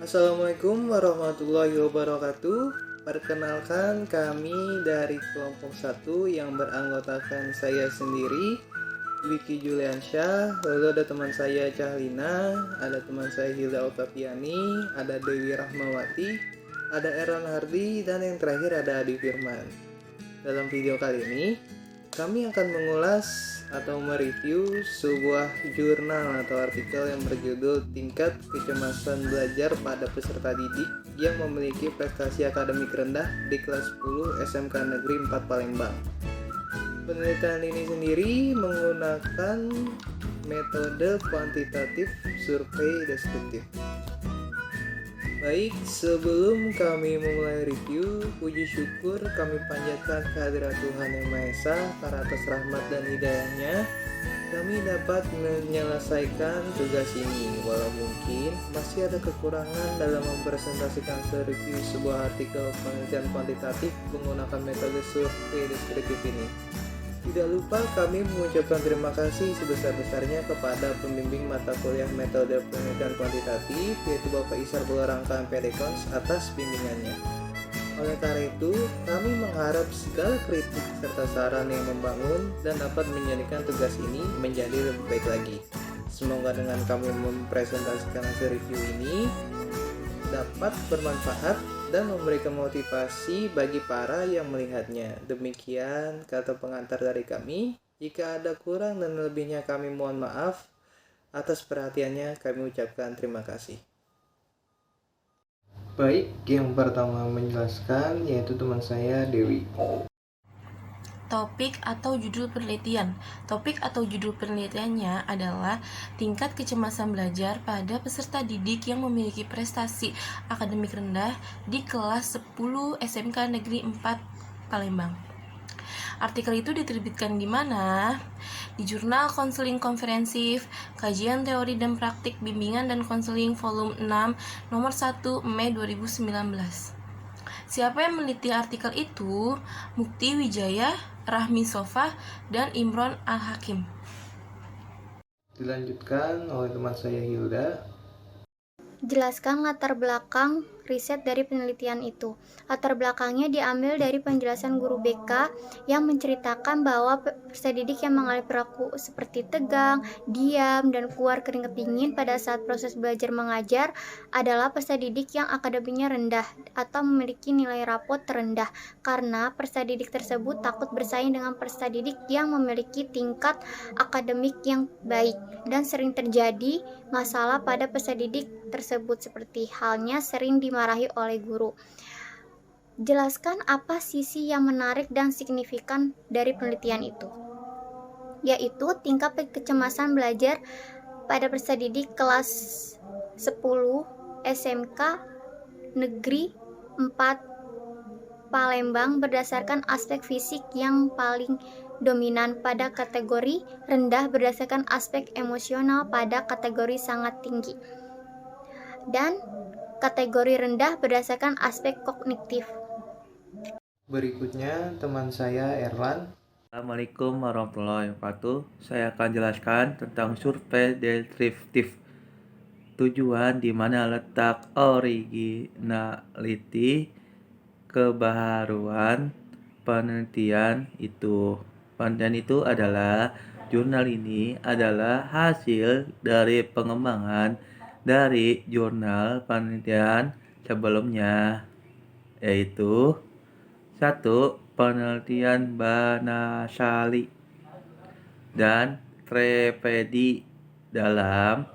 Assalamualaikum warahmatullahi wabarakatuh. Perkenalkan kami dari kelompok 1 yang beranggotakan saya sendiri, Wiki Juliansyah. Lalu ada teman saya Cahlina, ada teman saya Hilda Otaviani, ada Dewi Rahmawati, ada Erwan Hardi, dan yang terakhir ada Adi Firman. Dalam video kali ini, kami akan mengulas atau mereview sebuah jurnal atau artikel yang berjudul Tingkat Kecemasan Belajar pada Peserta Didik yang memiliki prestasi akademik rendah di kelas 10 SMK Negeri 4 Palembang. Penelitian ini sendiri menggunakan metode kuantitatif survei deskriptif. Baik, sebelum kami memulai review, puji syukur kami panjatkan kehadirat Tuhan Yang Maha Esa karena atas rahmat dan hidayahnya kami dapat menyelesaikan tugas ini. Walau mungkin masih ada kekurangan dalam mempresentasikan review sebuah artikel penelitian kuantitatif menggunakan metode survei deskriptif ini. Tidak lupa kami mengucapkan terima kasih sebesar-besarnya kepada pembimbing mata kuliah metode penelitian kuantitatif, yaitu Bapak Isar Bularangka MPD-Kons atas bimbingannya. Oleh karena itu, kami mengharap segala kritik serta saran yang membangun dan dapat menjadikan tugas ini menjadi lebih baik lagi. Semoga dengan kami mempresentasikan hasil review ini dapat bermanfaat dan memberikan motivasi bagi para yang melihatnya. Demikian kata pengantar dari kami. Jika ada kurang dan lebihnya kami mohon maaf. Atas perhatiannya kami ucapkan terima kasih. Baik, yang pertama menjelaskan yaitu teman saya Dewi. Topik atau judul penelitian. Topik atau judul penelitiannya adalah tingkat kecemasan belajar pada peserta didik yang memiliki prestasi akademik rendah di kelas 10 SMK Negeri 4 Palembang. Artikel itu diterbitkan di mana? Di Jurnal Konseling Komprehensif, Kajian Teori dan Praktik Bimbingan dan Konseling Volume 6, nomor 1 Mei 2019. Siapa yang meneliti artikel itu? Mukti Wijaya, Rahmi Sofa, dan Imron Al-Hakim. Dilanjutkan oleh teman saya Hilda. Jelaskan latar belakang riset dari penelitian itu. Latar belakangnya diambil dari penjelasan guru BK yang menceritakan bahwa peserta didik yang mengalami perilaku seperti tegang, diam, dan keluar keringat dingin pada saat proses belajar mengajar adalah peserta didik yang akademiknya rendah atau memiliki nilai rapot terendah karena peserta didik tersebut takut bersaing dengan peserta didik yang memiliki tingkat akademik yang baik dan sering terjadi masalah pada peserta didik tersebut seperti halnya sering dimarahi oleh guru. Jelaskan apa sisi yang menarik dan signifikan dari penelitian itu, yaitu tingkat kecemasan belajar pada peserta didik kelas 10 SMK Negeri 4 Palembang berdasarkan aspek fisik yang paling dominan pada kategori rendah berdasarkan aspek emosional pada kategori sangat tinggi, dan kategori rendah berdasarkan aspek kognitif. Berikutnya teman saya Erlan. Assalamualaikum warahmatullahi wabarakatuh. Saya akan jelaskan tentang survei deskriptif. Tujuan di mana letak originality, kebaharuan penelitian itu. Penelitian itu adalah jurnal ini adalah hasil dari pengembangan dari jurnal penelitian sebelumnya, yaitu 1. Penelitian Banasali dan Trivedi dalam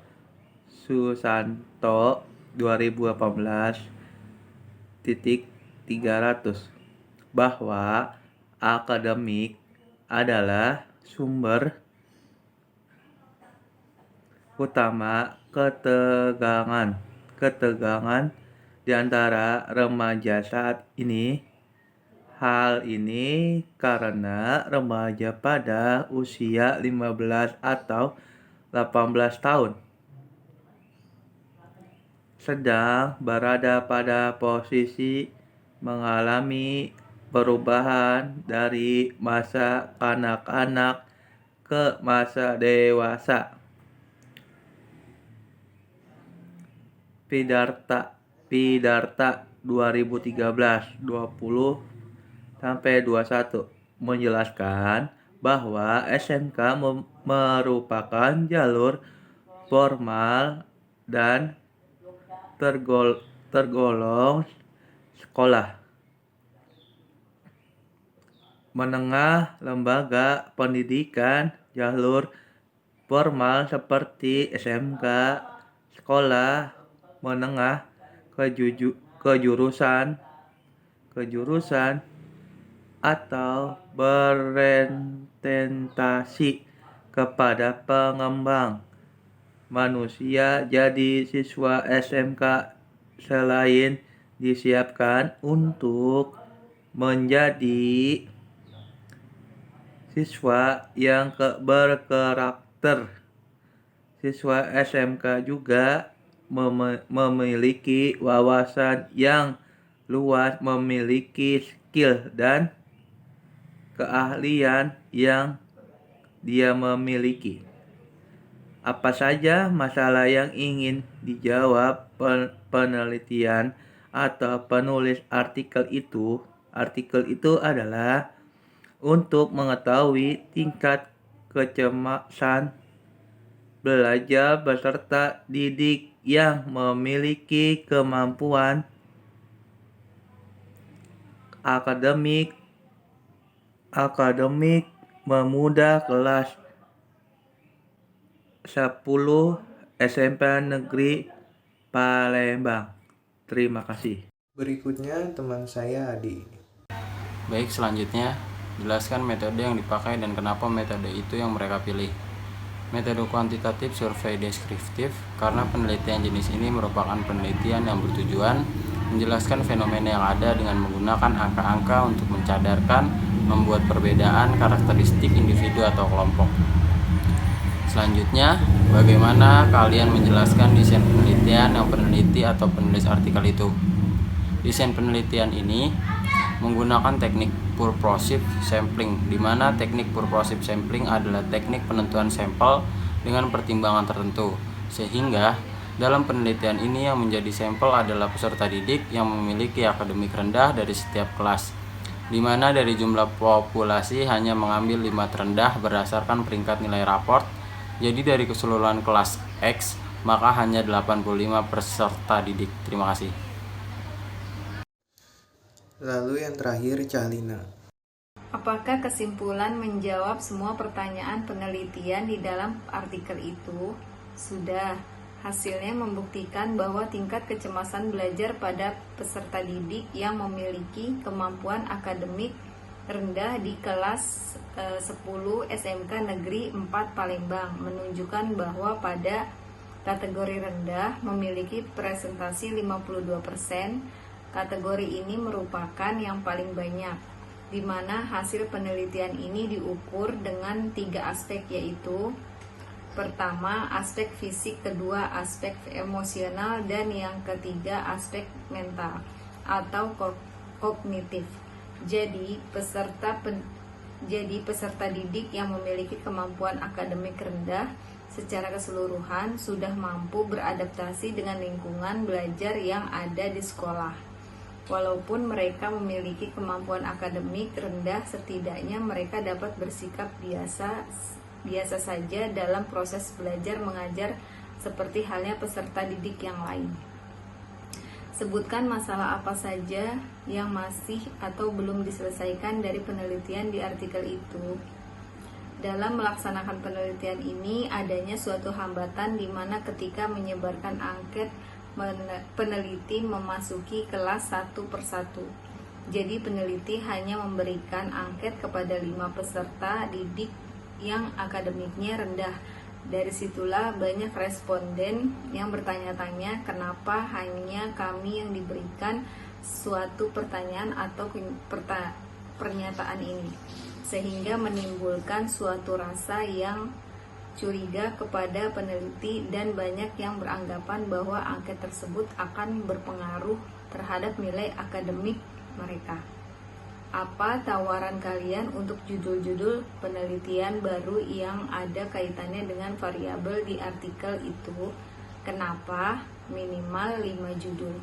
Susanto 2018-300 bahwa akademik adalah sumber utama ketegangan di antara remaja saat ini. Hal ini karena remaja pada usia 15 atau 18 tahun sedang berada pada posisi mengalami perubahan dari masa kanak-kanak ke masa dewasa. Siddhartha Pidarta 2013-20-21 menjelaskan bahwa SMK merupakan jalur formal dan tergolong sekolah menengah. Lembaga pendidikan jalur formal seperti SMK, sekolah menengah, kejurusan atau berorientasi kepada pengembang manusia. Jadi siswa SMK selain disiapkan untuk menjadi siswa yang berkarakter, siswa SMK juga memiliki wawasan yang luas, memiliki skill dan keahlian yang dia miliki. Apa saja masalah yang ingin dijawab penelitian atau penulis artikel itu? Artikel itu adalah untuk mengetahui tingkat kecemasan belajar peserta didik yang memiliki kemampuan akademik memudah kelas 10 SMP Negeri Palembang. Terima kasih. Berikutnya teman saya Adi. Baik, selanjutnya jelaskan metode yang dipakai dan kenapa metode itu yang mereka pilih. Metode kuantitatif survei deskriptif karena penelitian jenis ini merupakan penelitian yang bertujuan menjelaskan fenomena yang ada dengan menggunakan angka-angka untuk mencadarkan, membuat perbedaan karakteristik individu atau kelompok. Selanjutnya, bagaimana kalian menjelaskan desain penelitian yang peneliti atau penulis artikel itu? Desain penelitian ini menggunakan teknik purposive sampling, di mana teknik purposive sampling adalah teknik penentuan sampel dengan pertimbangan tertentu, sehingga dalam penelitian ini yang menjadi sampel adalah peserta didik yang memiliki akademik rendah dari setiap kelas, di mana dari jumlah populasi hanya mengambil 5 terendah berdasarkan peringkat nilai raport. Jadi dari keseluruhan kelas X, maka hanya 85 peserta didik. Terima kasih. Lalu yang terakhir Calina. Apakah kesimpulan menjawab semua pertanyaan penelitian di dalam artikel itu? Sudah. Hasilnya membuktikan bahwa tingkat kecemasan belajar pada peserta didik yang memiliki kemampuan akademik rendah di kelas 10 SMK Negeri 4 Palembang menunjukkan bahwa pada kategori rendah memiliki presentasi 52%. Kategori ini merupakan yang paling banyak, di mana hasil penelitian ini diukur dengan 3 aspek, yaitu pertama aspek fisik, kedua aspek emosional, dan yang ketiga aspek mental atau kognitif. Jadi peserta didik yang memiliki kemampuan akademik rendah secara keseluruhan sudah mampu beradaptasi dengan lingkungan belajar yang ada di sekolah. Walaupun mereka memiliki kemampuan akademik rendah, setidaknya mereka dapat bersikap biasa saja dalam proses belajar mengajar seperti halnya peserta didik yang lain. Sebutkan masalah apa saja yang masih atau belum diselesaikan dari penelitian di artikel itu. Dalam melaksanakan penelitian ini adanya suatu hambatan di mana ketika menyebarkan angket peneliti memasuki kelas satu persatu. Jadi peneliti hanya memberikan angket kepada 5 peserta didik yang akademiknya rendah. Dari situlah banyak responden yang bertanya-tanya kenapa hanya kami yang diberikan suatu pertanyaan atau pernyataan ini, sehingga menimbulkan suatu rasa yang curiga kepada peneliti dan banyak yang beranggapan bahwa angket tersebut akan berpengaruh terhadap nilai akademik mereka. Apa tawaran kalian untuk judul-judul penelitian baru yang ada kaitannya dengan variabel di artikel itu? Kenapa? Minimal 5 judul.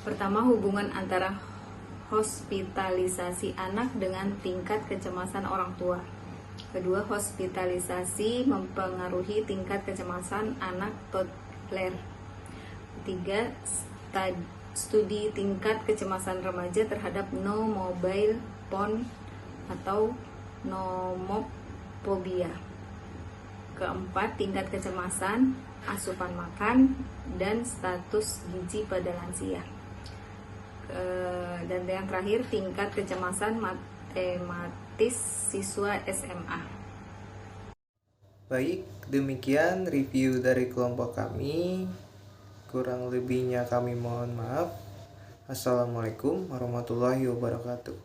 Pertama, hubungan antara hospitalisasi anak dengan tingkat kecemasan orang tua. Kedua, hospitalisasi mempengaruhi tingkat kecemasan anak toddler. Ketiga, studi tingkat kecemasan remaja terhadap no mobile phone atau nomophobia. Keempat, tingkat kecemasan, asupan makan, dan status gizi pada lansia. Dan yang terakhir, tingkat kecemasan matematis siswa SMA. Baik, demikian review dari kelompok kami. Kurang lebihnya kami mohon maaf. Assalamualaikum warahmatullahi wabarakatuh.